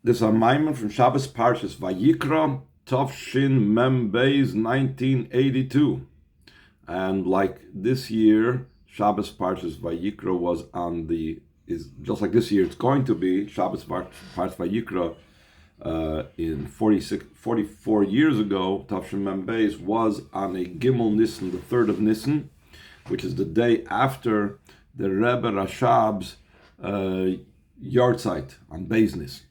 This is a Maimon from Shabbos Parshas Vayikra, Tavshin Mem Beis 1982. And like this year, Shabbos Parshas Vayikra was is just like this year, it's going to be Shabbos Parshas Vayikra in 44 years ago. Tavshin Mem Beis was on a Gimel Nisan, the 3rd of Nisan, which is the day after the Rebbe Rashab's yahrzeit on Beis Nisan.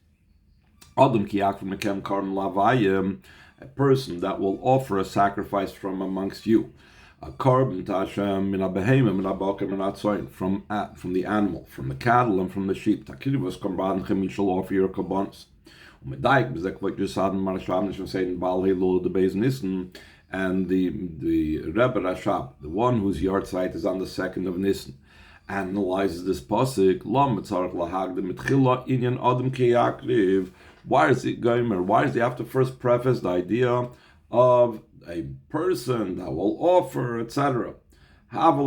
Adam ki yak from mekem karm lavayim, a person that will offer a sacrifice from amongst you, a carbon tashem min abehema min abakim min atzoin, from the animal, from the cattle and from the sheep. Takirivos korban chem, you shall offer your korbanos. Umedaik bezek what you said in Marasham Nishon saying Baal Hilul the Beis Nisan, and the Rebbe Rashab, the one whose yahrzeit is on the 2nd of Nisan, analyzes this pasuk. Lam mitzarach lahagdim mitchila inyan adam ki ykriv. Why is it Gomer? Why does he have to first preface the idea of a person that will offer, etc.? Should have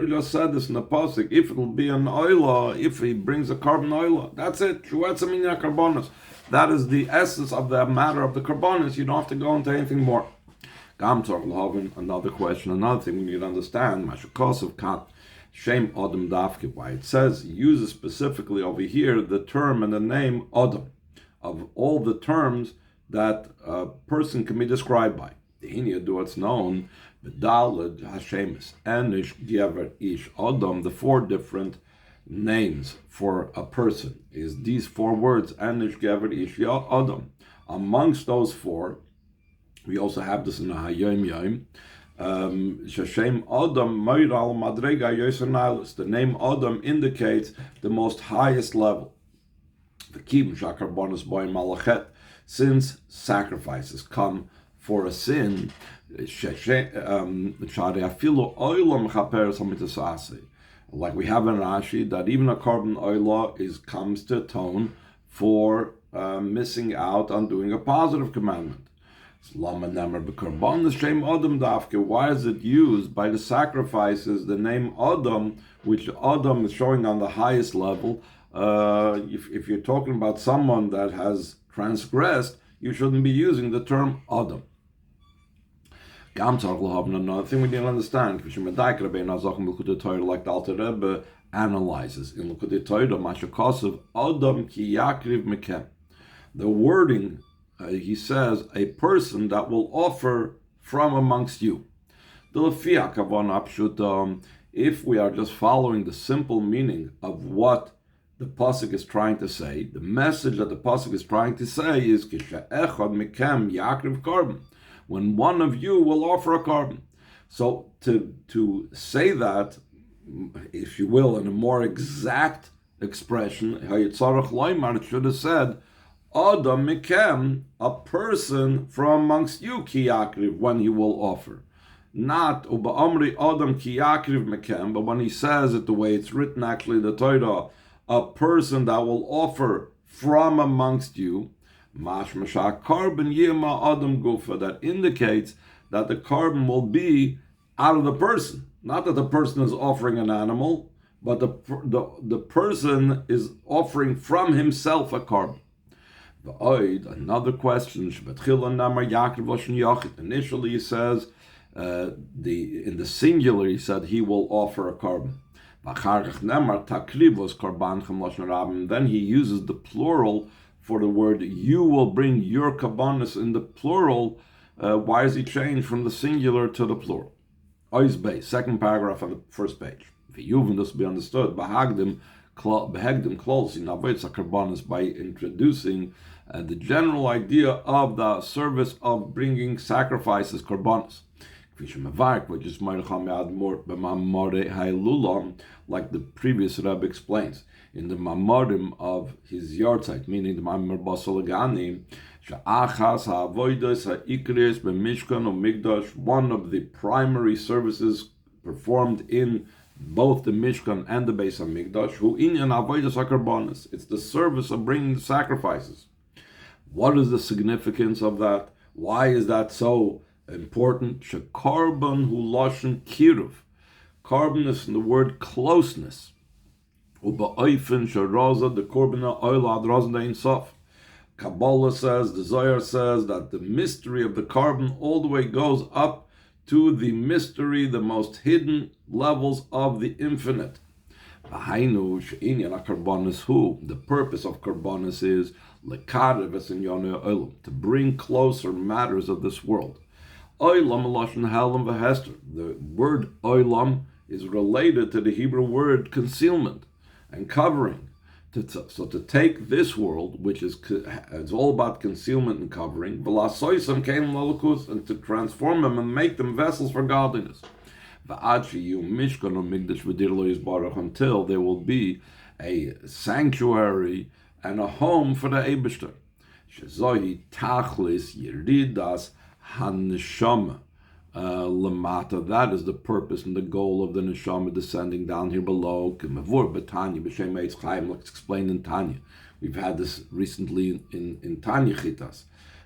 just said this in the pasuk. If it will be an oila, if he brings a carbon oila, that's it. That is the essence of the matter of the karbonis. You don't have to go into anything more. Another question, another thing we need to understand. Shem Adam Dafke, why it says, uses specifically over here the term and the name Adam, of all the terms that a person can be described by. The Inya do what's known, Bedalad Hashemis, Enish Gever Ish Adam, the 4 different names for a person is these 4 words, Enish Gever Ish Adam. Amongst those 4, we also have this in the Hayom Yom. The name Adam indicates the most highest level. Since sacrifices come for a sin, like we have in Rashi, that even a carbon oila comes to atone for missing out on doing a positive commandment. Why is it used by the sacrifices, the name Adam, which Adam is showing on the highest level? If you're talking about someone that has transgressed, you shouldn't be using the term Adam. Another thing we need to understand, like the Alter Rebbe analyzes in Likutei Torah, Adam ki ykriv mekem. The wording, he says, a person that will offer from amongst you. If we are just following the simple meaning of what the pasuk is trying to say, the message that the pasuk is trying to say is when one of you will offer a carbon. So to say that, if you will, in a more exact expression, it should have said Adam mekem, a person from amongst you, ki yakriv, when he will offer. Not uba amri Adam ki yakriv mekem, but when he says it the way it's written actually in the Torah, a person that will offer from amongst you, mashmasha carbon yima Adam gufa, that indicates that the carbon will be out of the person. Not that the person is offering an animal, but the person is offering from himself a carbon. Another question. Initially, he says in the singular. He said he will offer a carbon. Then he uses the plural for the word you will bring your karbanos in the plural. Why is he changed from the singular to the plural? Ois Beis, 2nd paragraph on the 1st page. V'yuvin, this be understood. Behegdim close in avodas karbanos, by introducing the general idea of the service of bringing sacrifices, karbanos. Which is like the previous Rebbe explains in the Mamorim of his yahrzeit, meaning the Mamar Basalagani, one of the primary services performed in both the Mishkan and the Beis HaMikdash, who inyan avodas hakarbanos. It's the service of bringing the sacrifices. What is the significance of that? Why is that so important? Shekarban hu lashon kiruv. Carbon is in the word closeness. Uba'oifen sheroza the korbana oila ad roza ein sof. Kabbalah says, the Zohar says that the mystery of the carbon all the way goes up to the mystery, the most hidden levels of the infinite. The purpose of karbonis is to bring closer matters of this world. The word oilam is related to the Hebrew word concealment and covering. So to take this world, which is it's all about concealment and covering, and to transform them and make them vessels for godliness. Until there will be a sanctuary and a home for the Eibishter. Lamata, that is the purpose and the goal of the neshama descending down here below. Let's explain in Tanya. We've had this recently in Tanya Chitas,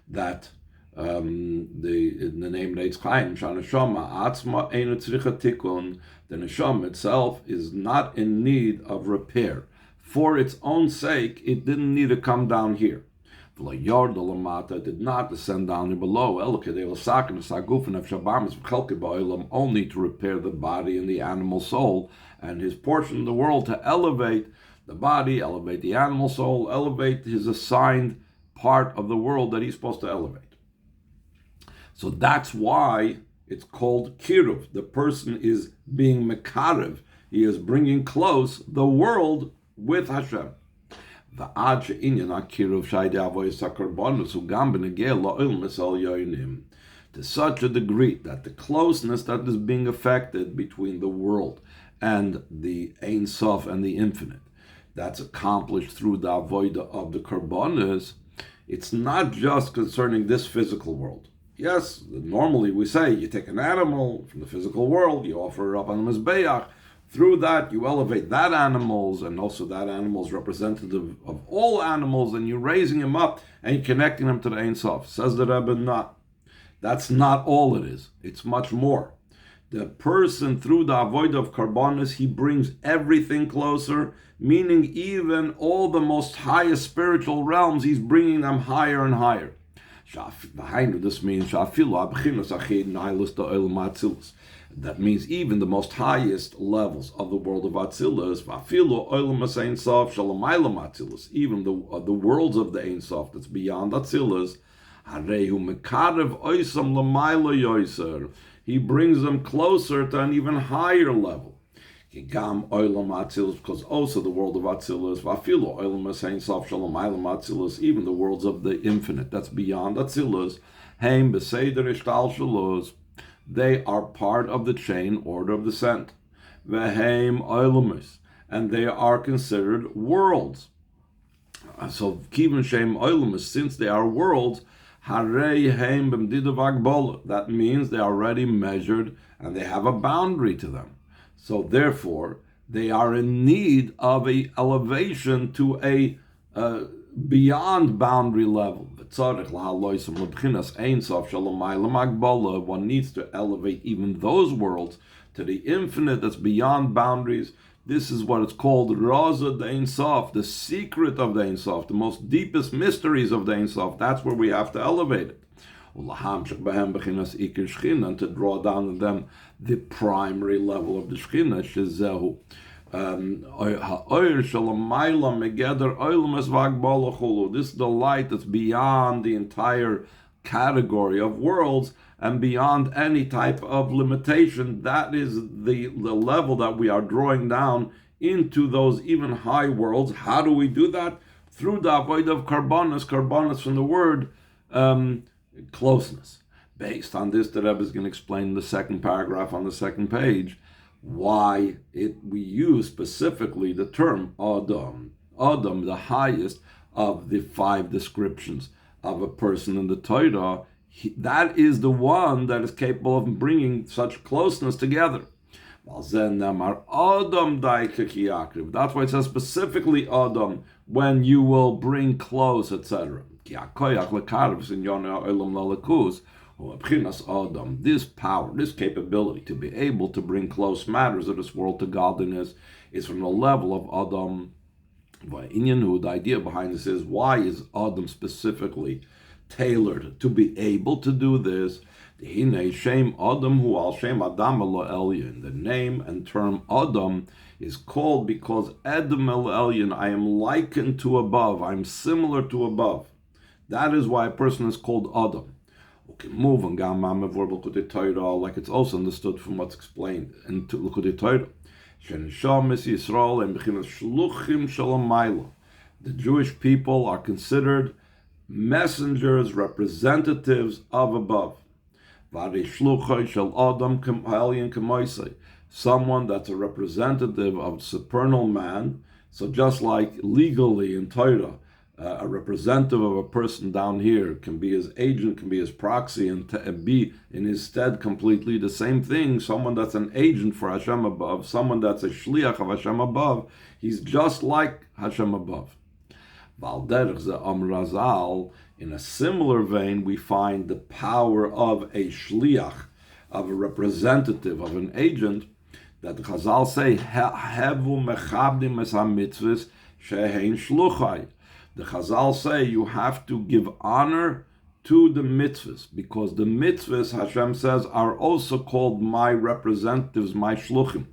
that in the name Neitz Chaim, Shaneshama Atzma Einu Tzricha Tikun, the neshama itself is not in need of repair. For its own sake, it didn't need to come down here. It did not descend down here below, only to repair the body and the animal soul, and his portion of the world to elevate the body, elevate the animal soul, elevate his assigned part of the world that he's supposed to elevate. So that's why it's called kiruv. The person is being mekarev. He is bringing close the world with Hashem. To such a degree that the closeness that is being affected between the world and the Ein Sof and the infinite, that's accomplished through the avodah of the karbonos. It's not just concerning this physical world. Yes, normally we say you take an animal from the physical world, you offer it up on the mizbeach. Through that, you elevate that animals, and also that animal is representative of all animals, and you're raising him up and you're connecting him to the Ein Sof. Says the Rebbe, not. That's not all it is. It's much more. The person, through the avodah of karbonos, he brings everything closer, meaning even all the most highest spiritual realms, he's bringing them higher and higher. This means that means even the most highest levels of the world of Atzilus, even the worlds of the Ein Sof that's beyond Atzilus, he brings them closer to an even higher level. Because also the world of Atzilus, even the worlds of the infinite that's beyond Atzilus, they are part of the chain order of descent. Veheim oilumis, and they are considered worlds. So kivin shem oilumis, since they are worlds, harei heim b'mdidav agbola. That means they are already measured and they have a boundary to them. So therefore, they are in need of a elevation to a beyond boundary level. One needs to elevate even those worlds to the infinite that's beyond boundaries. This is what it's called Raza the Ein Sof, the secret of the Ein Sof, the most deepest mysteries of the Ein Sof. That's where we have to elevate it. And to draw down on them the primary level of the Shekhinah, Shezehu. This is the light that's beyond the entire category of worlds and beyond any type of limitation. That is the level that we are drawing down into those even high worlds. How do we do that? Through the avodah of karbonos. Karbonos from the word closeness. Based on this, the Rebbe is going to explain the second paragraph on the second page why we use specifically the term Adam. Adam, the highest of the 5 descriptions of a person in the Torah, that is the one that is capable of bringing such closeness together. That's why it says specifically Adam, when you will bring close, etc. This power, this capability to be able to bring close matters of this world to godliness is from the level of Adam. The idea behind this is, why is Adam specifically tailored to be able to do this? The name and term Adam is called because Adam el Elyon, I am likened to above, I'm similar to above. That is why a person is called Adam. Okay, move on, like it's also understood from what's explained in Likutei Torah. The Jewish people are considered messengers, representatives of above. Someone that's a representative of supernal man. So just like legally in Torah, a representative of a person down here can be his agent, can be his proxy, and be in his stead completely. The same thing, someone that's an agent for Hashem above, someone that's a shliach of Hashem above, he's just like Hashem above. In a similar vein, we find the power of a shliach, of a representative, of an agent, that the Chazal say, Hevu mechabdim es ha-mitzvahs shehein shluchai. The Chazal say you have to give honor to the mitzvahs, because the mitzvahs, Hashem says, are also called my representatives, my shluchim.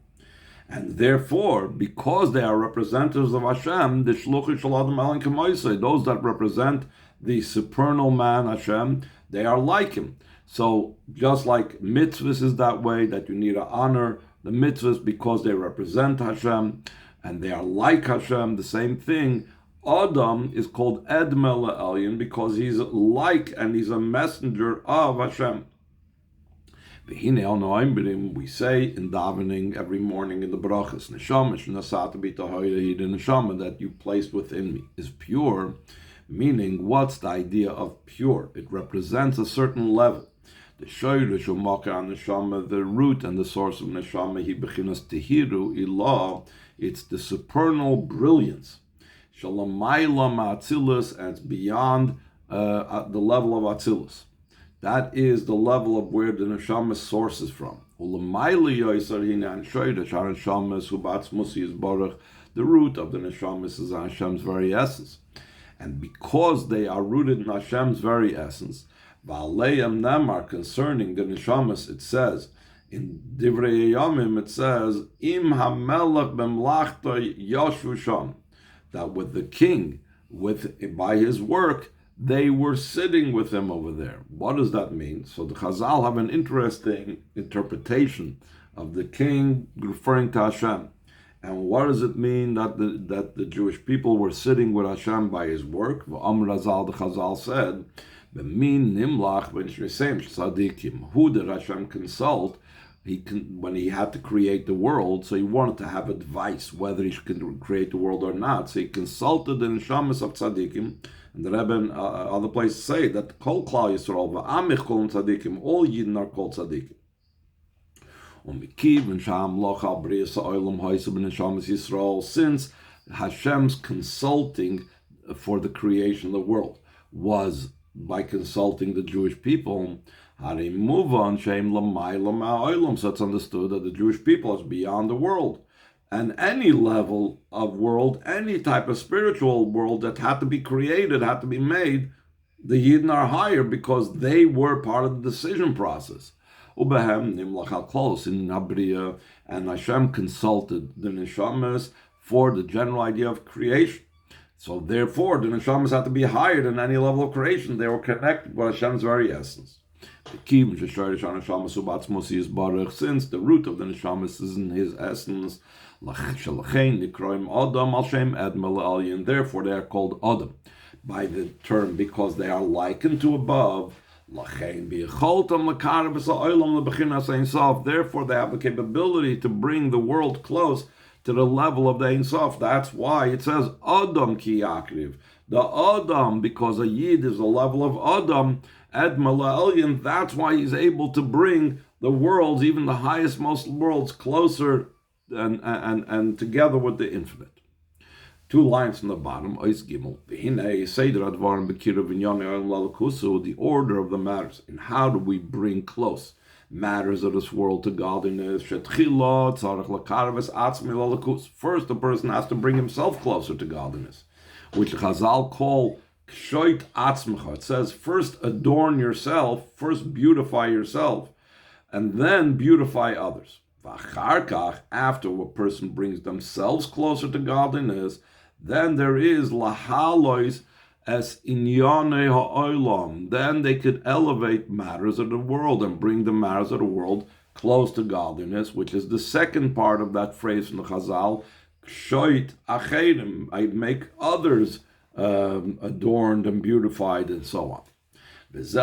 And therefore, because they are representatives of Hashem, the shluchim shel Adam Elon Kamoisei, those that represent the supernal man Hashem, they are like him. So just like mitzvahs is that way, that you need to honor the mitzvahs because they represent Hashem and they are like Hashem, the same thing. Adam is called Edmel Elyon because he's like and he's a messenger of Hashem. We say in davening every morning in the brachas, the neshama that you placed within me is pure, meaning what's the idea of pure? It represents a certain level. The Shiur neshama, the root and the source of neshama, he bechinas tehiru ilah, it's the supernal brilliance. Shalamayla ma'atzilus, and it's beyond the level of atzilus. That is the level of where the neshama sources from. The root of the neshama is Hashem's very essence. And because they are rooted in Hashem's very essence, V'aleim nemar, concerning the neshamas, it says, in Divrei Yamim, it says, Im hamelech b'mlachta yashvu sham, that with the king, by his work, they were sitting with him over there. What does that mean? So the Chazal have an interesting interpretation of the king referring to Hashem. And what does it mean that the Jewish people were sitting with Hashem by his work? V'amr Razal, the Chazal said, B'min nimlach v'nishresem tzadikim. Who did Hashem consult? When he had to create the world, so he wanted to have advice whether he should create the world or not. So he consulted the neshamas of tzadikim, and the Rebbe and other places say that kol klal Yisrael v'amich kol tzadikim, all Yidden are called tzadikim. Since Hashem's consulting for the creation of the world was by consulting the Jewish people, so it's understood that the Jewish people is beyond the world. And any level of world, any type of spiritual world that had to be created, had to be made, the Yidden are higher because they were part of the decision process. And Hashem consulted the neshamas for the general idea of creation. So therefore, the neshamas had to be higher than any level of creation. They were connected with Hashem's very essence. Since the root of the neshamas is in his essence, and therefore they are called Adam by the term because they are likened to above. Therefore they have the capability to bring the world close to the level of the Ein Sof. That's why it says Adam ki ykriv. The Adam, because a Yid is a level of Adam, Edmel Elyon, that's why he's able to bring the worlds, even the highest most worlds, closer and together with the infinite. 2 lines from the bottom, Ois Gimel, the order of the matters, and how do we bring close matters of this world to godliness. First, the person has to bring himself closer to godliness, which Chazal call kshoit atzmecha. It says, first adorn yourself, first beautify yourself, and then beautify others. After a person brings themselves closer to godliness, then there is lahalois as inyane ha'olam. Then they could elevate matters of the world and bring the matters of the world close to godliness, which is the second part of that phrase from the Chazal, kshoit achedim. I make others adorned and beautified and so on. That's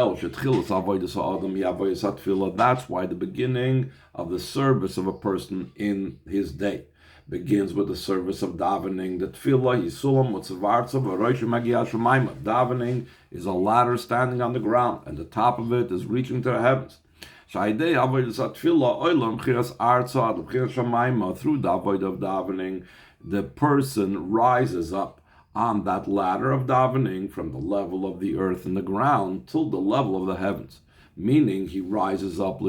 why the beginning of the service of a person in his day begins with the service of davening. The tefillah, yisulam, utzavartzav, aroisha magiyah shemaima. Davening is a ladder standing on the ground, and the top of it is reaching to the heavens. Through the avoid of davening, the person rises up on that ladder of davening from the level of the earth and the ground till the level of the heavens. Meaning he rises up, he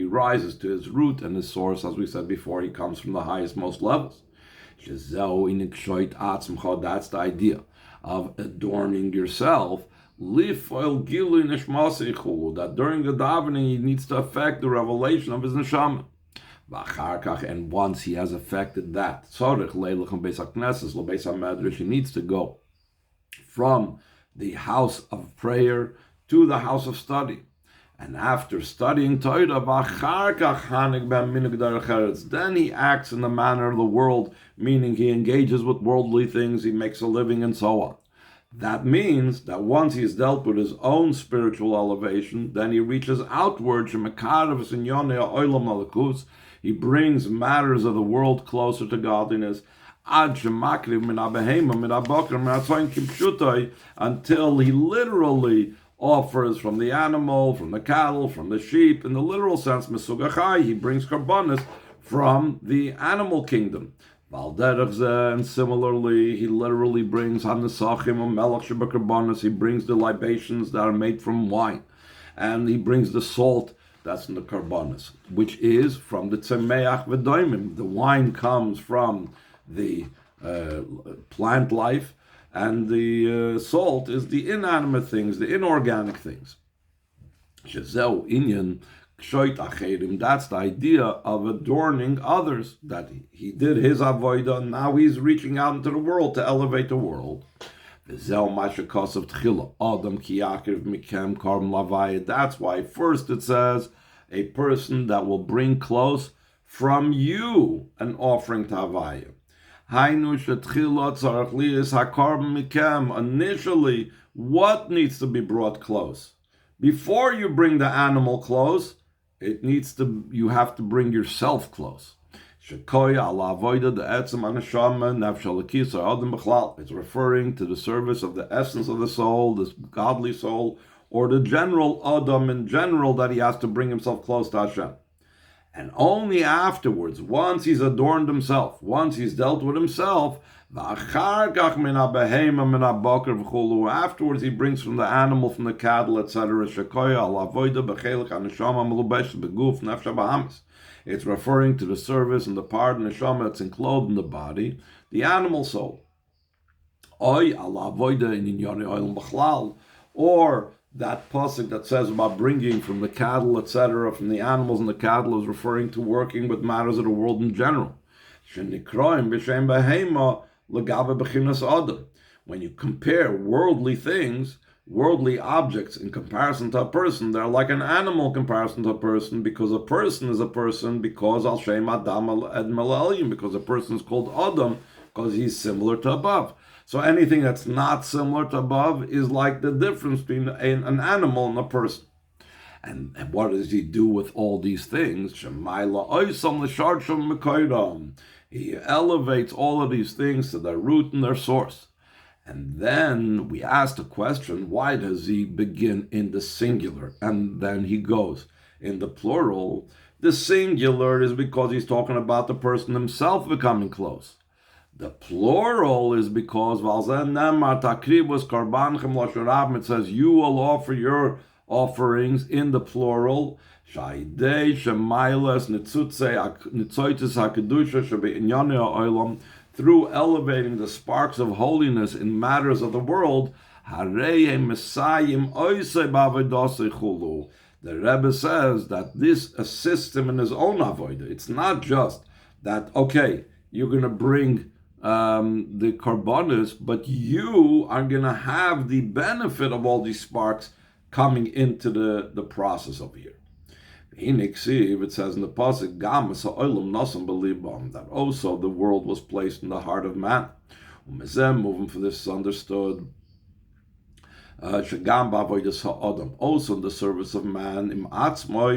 rises to his root and his source, as we said before, he comes from the highest, most levels. That's the idea of adorning yourself. That during the davening he needs to affect the revelation of his neshama. And once he has affected that, he needs to go from the house of prayer to the house of study. And after studying Torah, then he acts in the manner of the world, meaning he engages with worldly things, he makes a living, and so on. That means that once he's dealt with his own spiritual elevation, then he reaches outward. He brings matters of the world closer to godliness until he literally offers from the animal, from the cattle, from the sheep. In the literal sense, he brings karbanis from the animal kingdom. And similarly, he literally brings he brings the libations that are made from wine, and he brings the salt that's in the karbanis, which is from the tzemeach v'doimim. The wine comes from the plant life, and the salt is the inanimate things, the inorganic things. Shezeu inyan kshoit achedim. That's the idea of adorning others. That he did his avodah, and now he's reaching out into the world to elevate the world. That's why first it says a person that will bring close from you an offering to Havaya. Initially, what needs to be brought close? Before you bring the animal close, you have to bring yourself close. It's referring to the service of the essence of the soul, this godly soul, or the general Adam in general, that he has to bring himself close to Hashem. And only afterwards, once he's adorned himself, once he's dealt with himself, afterwards he brings from the animal, from the cattle, etc. It's referring to the service and the part of neshama that's enclosed in the body, the animal soul. Or that pasuk that says about bringing from the cattle, etc., from the animals and the cattle, is referring to working with matters of the world in general. When you compare worldly things, worldly objects in comparison to a person, they're like an animal in comparison to a person, because a person is a person because al shem adam ed malalim, because a person is called Adam because he's similar to above. So anything that's not similar to above is like the difference between an animal and a person. And what does he do with all these things? He elevates all of these things to their root and their source. And then we ask the question, why does he begin in the singular and then he goes in the plural? The singular is because he's talking about the person himself becoming close. The plural is because it says you will offer your offerings in the plural. Shaidei Shemailas Nitzoitis HaKedusha Shebe'inyane HaOlam, through elevating the sparks of holiness in matters of the world. Harei Mesayim Oisei B'Avodas Chulu. The Rebbe says that this assists him in his own avodah. It's not just that, okay, you're going to bring the karbonis, but you are going to have the benefit of all these sparks coming into the process over here. In יקריב, it says in the pasuk, that also the world was placed in the heart of man. Moving for this is understood. Also in the service of man,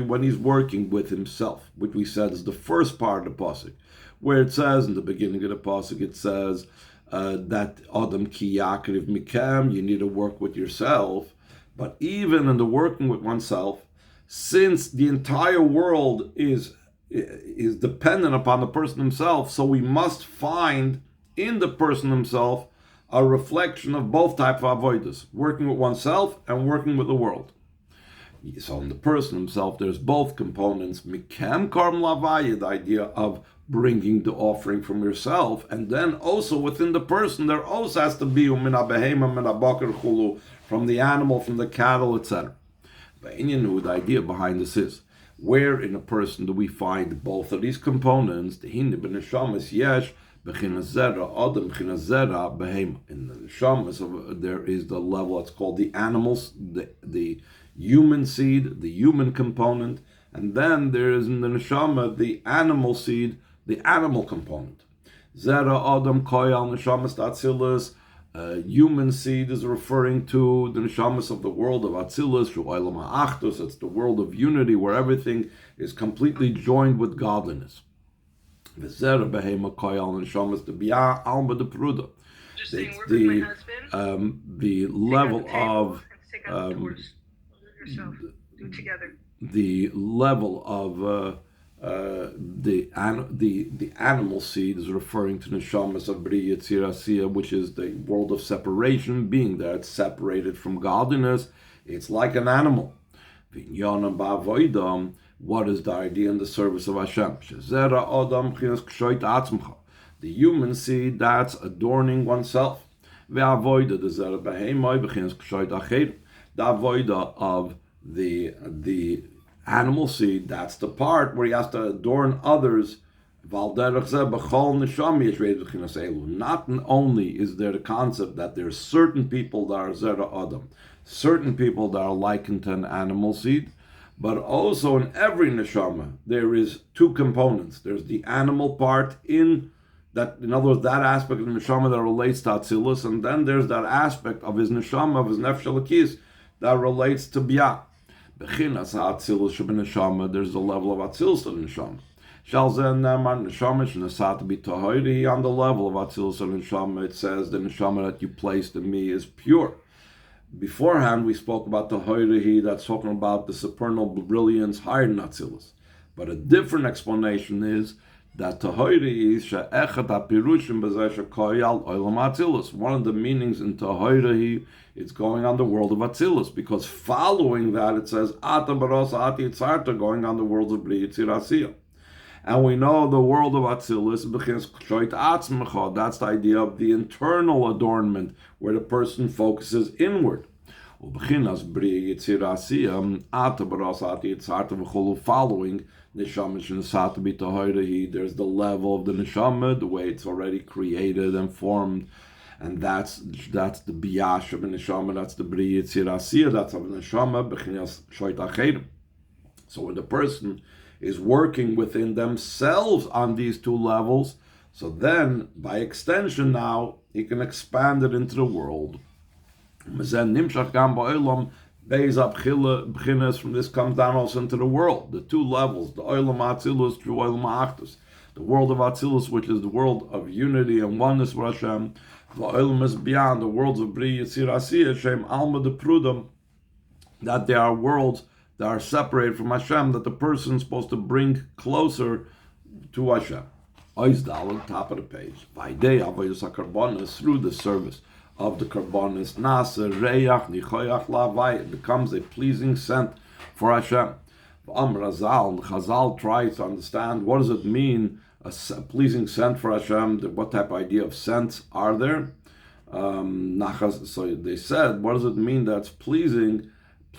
when he's working with himself, which we said is the first part of the pasuk, where it says in the beginning of the pasuk, it says that Adam ki יקריב mikem, you need to work with yourself. But even in the working with oneself, since the entire world is dependent upon the person himself, so we must find in the person himself a reflection of both types of avodas, working with oneself and working with the world. So in the person himself, there's both components. Mikem karm lavaya, the idea of bringing the offering from yourself, and then also within the person, there also has to be umina behema, mina bakar chulu, from the animal, from the cattle, etc. But the idea behind this is, where in a person do we find both of these components? The hindi b'neshamas yesh b'china zera adam b'china zera behema. In the neshamas, there is the level that's called the animals, the human seed, the human component, and then there is in the neshama the animal seed, the animal component. Zera adam koyal neshamas tatzilus. Human seed is referring to the neshamas of the world of Atzilus, Shu'olam ha'achdus. It's the world of unity where everything is completely joined with godliness. V'zera behema koyal neshamas the bi'ah alma de pruda. It's the level of the level of the animal seed is referring to neshamas of Bri Yitzir Asiya, which is the world of separation, being that it's separated from godliness. It's like an animal. Vinyanam ba'avoidam. What is the idea in the service of Hashem? Shezera adam chinas kshoit atzmcha. The human seed, that's adorning oneself. Ve'avoida the zera behemai b'chinas kshoit acher. The avoida of the animal seed, that's the part where he has to adorn others. Not only is there the concept that there's certain people that are zera adam, certain people that are likened to an animal seed, but also in every neshama there is two components. There's the animal part in that, in other words, that aspect of the neshama that relates to Atzilus, and then there's that aspect of his neshama, of his nefesh elokis, that relates to biyah. Bechinas ha'atzilus shebeneshama, there's a level of atzilus to the neshama. Shal zeh nemar neshama shenasat b'tohori, on the level of atzilus to the neshama, it says the neshama that you placed in me is pure. Beforehand, we spoke about the hoirihi, that's talking about the supernal brilliance higher than atzilus. But a different explanation is that Tahori is she'echat hapirushim b'zeh shekoyal olam atzilus. One of the meanings in Tahori, it's going on the world of Atzilus, because following that it says Ata baros ati yitzarta, going on the world of Bri Yitzir Asiya. And we know the world of Atzilus, that's the idea of the internal adornment, where the person focuses inward. Following Neshama Shenasata B'Tahirahi, there's the level of the Neshama, the way it's already created and formed, and that's the Biyash of the Neshama, that's the Bri Yitzir Asiya, that's of the Neshama, B'chinas Shoit Acherim. So when the person is working within themselves on these two levels, so then, by extension now, he can expand it into the world. From this comes down also into the world. The two levels, the Olam Atzilus through Olam Achdus. The world of Atzilus, which is the world of unity and oneness with Hashem. The Olam is beyond the worlds of Bri Yitzir Asiya, Shem Alma de Prudam, that there are worlds that are separated from Hashem, that the person is supposed to bring closer to Hashem. Oizdal, top of the page. Vaidei Avodas HaKarbonos, through the service of the karbonis. Nasa reyach nichoyach lavai. It becomes a pleasing scent for Hashem. Chazal tries to understand what does it mean, a pleasing scent for Hashem. What type of idea of scents are there? So they said, what does it mean that's pleasing?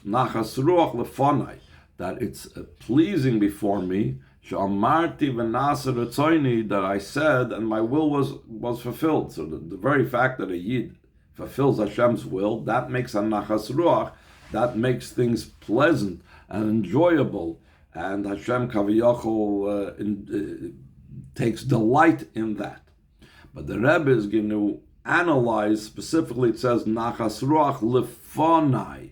Nachas ruach lefonai, that it's pleasing before me. She'amarti v'nasa retzoini, that I said and my will was fulfilled. So the very fact that a yid fulfills Hashem's will, that makes a nachas ruach, that makes things pleasant and enjoyable, and Hashem Kaviyachol takes delight in that. But the Rebbe is going to analyze specifically. It says nachas ruach lefonai,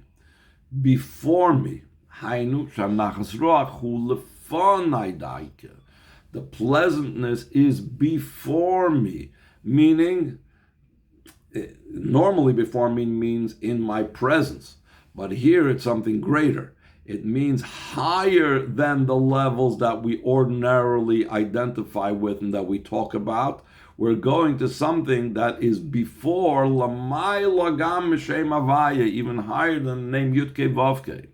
before me. Hainu sham nachas ruach hu lefonai daike. The pleasantness is before me, meaning normally before me means in my presence, but here it's something greater. It means higher than the levels that we ordinarily identify with and that we talk about. We're going to something that is before Lamai Lagam Mishem Avaya, even higher than the name Yudke Vavke.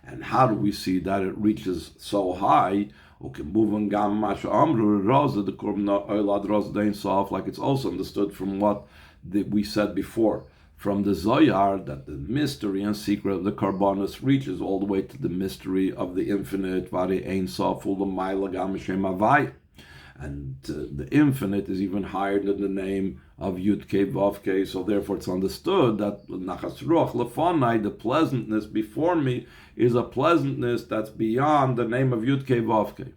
And how do we see that it reaches so high? Like it's also understood from what we said before, from the Zohar, that the mystery and secret of the Karbonos reaches all the way to the mystery of the infinite, and the infinite is even higher than the name of Yud-Kei Vav-Kei, so therefore it's understood that Nachas Ruach Lefonai, the pleasantness before me, is a pleasantness that's beyond the name of Yud-Kei Vav-Kei.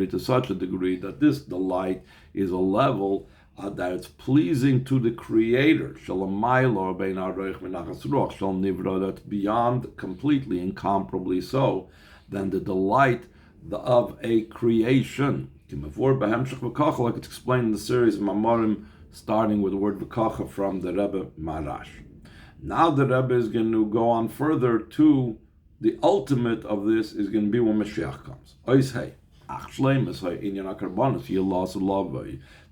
To such a degree that this delight is a level that it's pleasing to the Creator, that's beyond, completely, incomparably so, than the delight of a creation. Like it's explained in the series of Mamorim, starting with the word V'kacha from the Rebbe Marash. Now the Rebbe is going to go on further to the ultimate of this is going to be when Mashiach comes.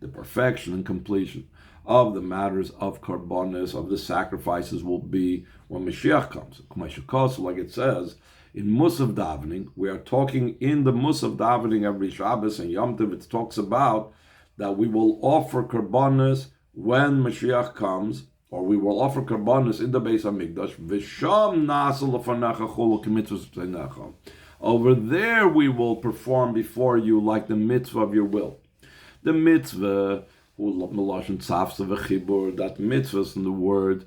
The perfection and completion of the matters of karbonis, of the sacrifices, will be when Mashiach comes. Like it says in Musaf Davening, we are talking in the Musaf Davening every Shabbos and Yom Tov, it talks about that we will offer karbonis when Mashiach comes, or we will offer karbonis in the Beis HaMikdash. V'sham na'aseh lefanecha chulu k'mitzvos b'teinecha. Over there we will perform before you like the mitzvah of your will. The mitzvah, that mitzvah is in the word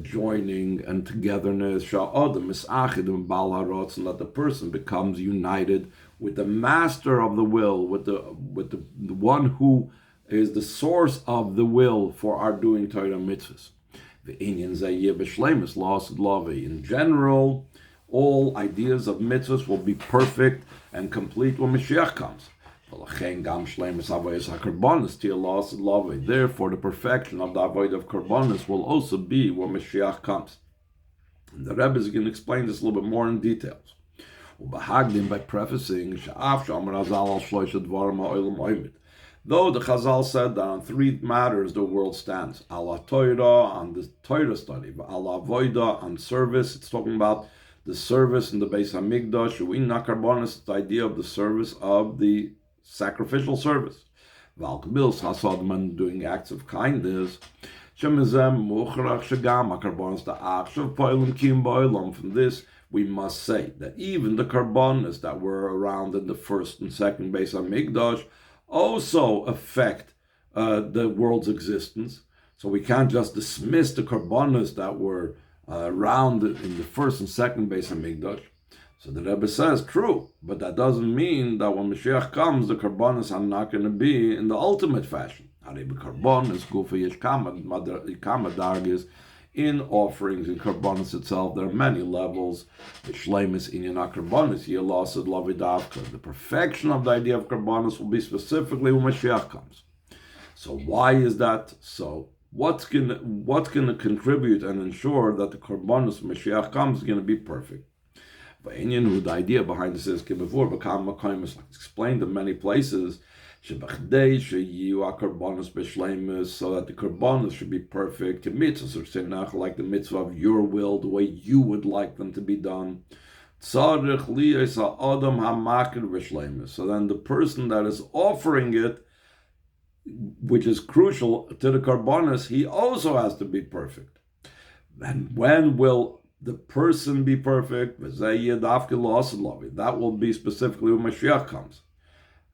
joining and togetherness, and that the person becomes united with the master of the will, with the one who is the source of the will for our doing Torah mitzvahs. In general, all ideas of mitzvahs will be perfect and complete when Mashiach comes. Therefore, the perfection of the avoid of karbonis will also be when Mashiach comes. And the Rebbe is going to explain this a little bit more in details. By prefacing, though the Chazal said that on three matters the world stands: ala Torah, on the Torah study; ala avoida, on service. It's talking about the service in the Beis HaMikdash. U'inna karbonis, the idea of the service of the sacrificial service. Valkabils hasadman, doing acts of kindness. Shemizem muchrach shagam karbonis the akshav poilim kim boilam. From this we must say that even the karbonis that were around in the first and second Beis HaMikdash also affect the world's existence. So we can't just dismiss the karbonis that were around in the first and second Beis HaMikdash. So the Rebbe says, true, but that doesn't mean that when Mashiach comes, the karbonis are not going to be in the ultimate fashion. In offerings, in karbonis itself, there are many levels. The perfection of the idea of karbonis will be specifically when Mashiach comes. So why is that so? What's going to contribute and ensure that the karbonis when Mashiach comes is going to be perfect? The idea behind this is before it's explained in many places. In a karbonos b'shleimus, so that the karbonos should be perfect. Mitzvahs or sinach, like the mitzvah of your will, the way you would like them to be done. So then the person that is offering it, which is crucial to the karbonos, he also has to be perfect. And when will the person be perfect? That will be specifically when Mashiach comes.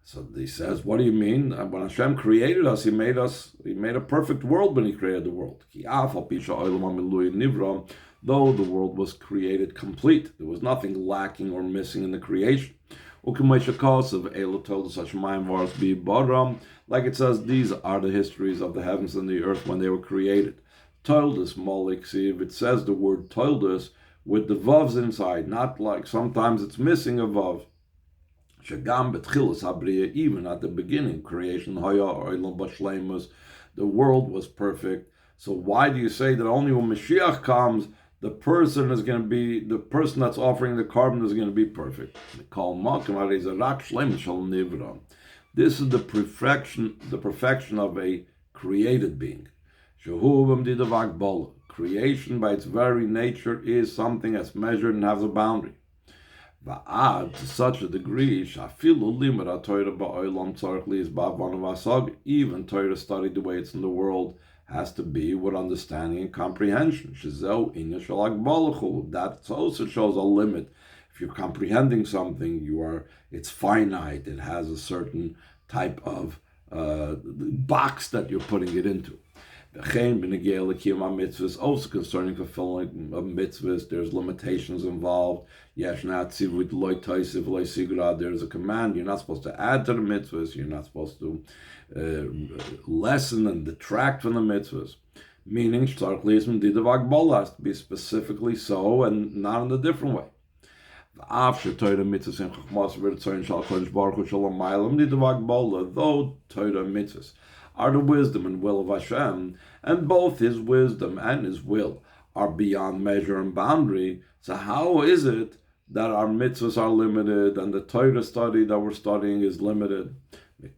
So he says, what do you mean? When Hashem created us, he made a perfect world when he created the world. Though the world was created complete, there was nothing lacking or missing in the creation. Like it says, these are the histories of the heavens and the earth when they were created. Toildus Molik, see if it says the word toildus with the vavs inside, not like sometimes it's missing a vav. Even at the beginning, creation, the world was perfect. So why do you say that only when Mashiach comes, the person that's offering the carbon is going to be perfect? This is the perfection of a created being. Creation by its very nature is something that's measured and has a boundary. To such a degree, even Torah studied the way it's in the world has to be with understanding and comprehension. That also shows a limit. If you're comprehending something, it's finite. It has a certain type of box that you're putting it into. Also concerning fulfilling of mitzvahs, there's limitations involved. There's a command. You're not supposed to add to the mitzvahs. You're not supposed to lessen and detract from the mitzvahs. Meaning, has to be specifically so and not in a different way. Though Torah mitzvahs are the wisdom and will of Hashem, and both His wisdom and His will are beyond measure and boundary, so how is it that our mitzvahs are limited and the Torah study that we're studying is limited? The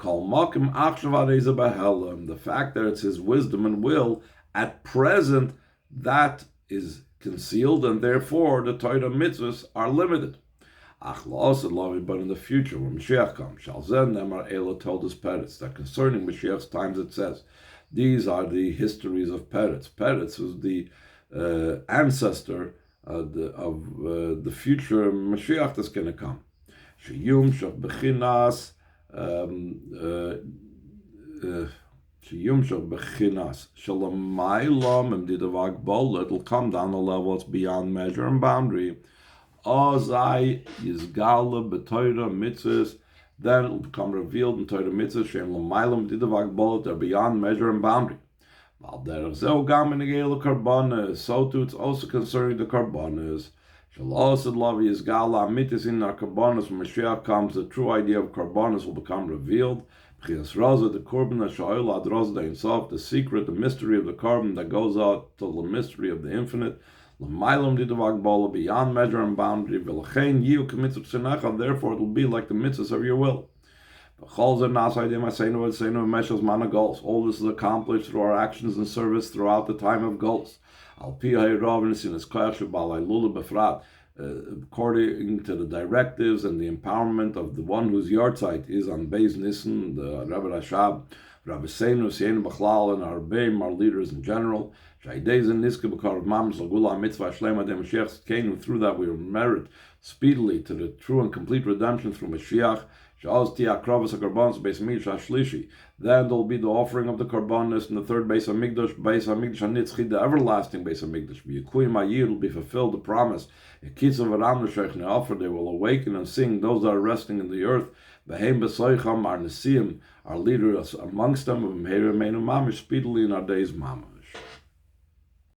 fact that it's His wisdom and will, at present, that is concealed, and therefore the Torah mitzvahs are limited. But in the future, when Mashiach comes, told us Peretz, that concerning Mashiach's times it says, these are the histories of Peretz. Peretz was the ancestor of the future Mashiach that's going to come. It'll come down a level that's beyond measure and boundary. Then it will become revealed in Torah mitzvahs, they're beyond measure and boundary. So too it's also concerning the karbonos. When Mashiach comes, the true idea of karbonos will become revealed. The secret, the mystery of the carbon that goes out to the mystery of the infinite. Beyond measure and boundary. Therefore, it will be like the mitzvahs of your will. All this is accomplished through our actions and service throughout the time of Golos. According to the directives and the empowerment of the one whose yahrzeit is on Beis Nissen, the Rebbe Rashab, Rabbi Seinu, Sienu B'chlal, and our Rebbeim, our leaders in general. Through that we will merit speedily to the true and complete redemption through Mashiach. Then there will be the offering of the karbonos in the third Beis HaMikdash, the everlasting Beis HaMikdash. Will be fulfilled the promise. They will awaken and sing those that are resting in the earth. Our Nesiim, our leaders amongst them, speedily in our days, Mama.